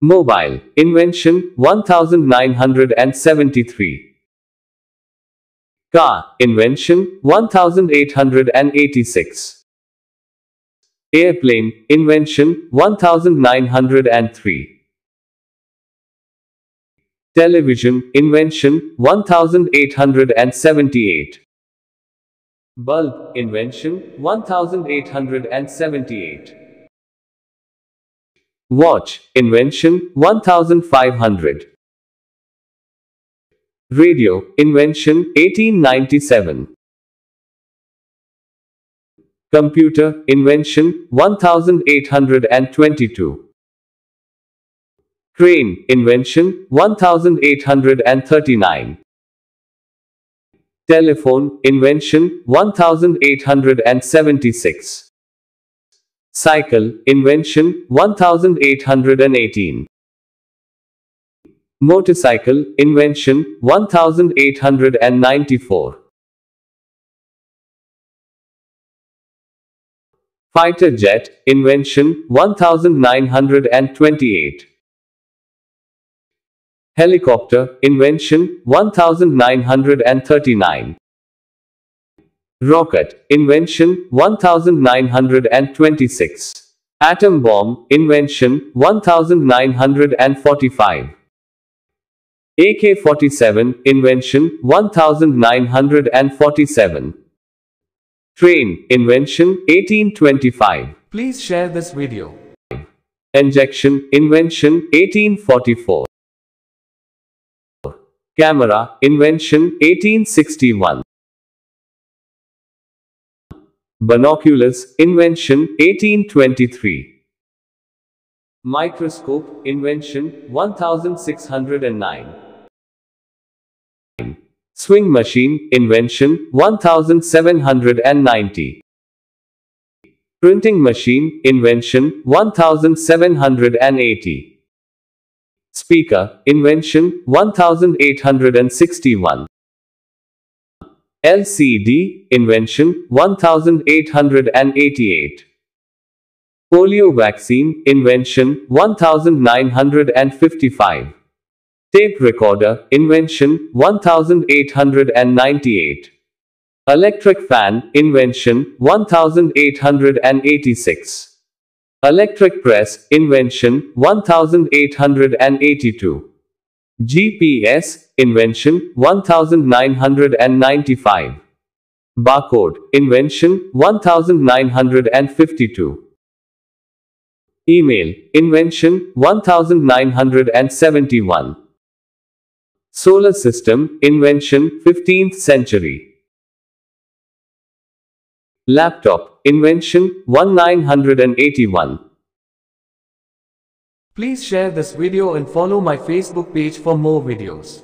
Mobile, invention, 1973. Car, invention, 1886. Airplane, invention, 1903. Television, invention, 1878. Bulb, invention, 1878. Watch, invention, 1500. Radio, invention, 1897. Computer, invention, 1822. Crane, invention, 1839. Telephone, invention, 1876. Cycle, invention, 1818. Motorcycle, invention, 1894. Fighter jet, invention, 1928. Helicopter, invention, 1939. Rocket, invention, 1926. Atom bomb, invention, 1945. AK-47, invention, 1947. Train, invention, 1825. Please share this video. Injection, invention, 1844. Camera, invention, 1861. Binoculars, invention, 1823. Microscope, invention, 1609. Swing machine, invention, 1790. Printing machine, invention, 1780. Speaker, invention, 1861. LCD, invention, 1888. Polio vaccine, invention, 1955. Tape recorder, invention, 1898. Electric fan, invention, 1886. Electric press, invention, 1882. GPS, invention, 1995. Barcode, invention, 1952. Email, invention, 1971. Solar system, invention, 15th century. Laptop, invention, 1981. Please share this video and follow my Facebook page for more videos.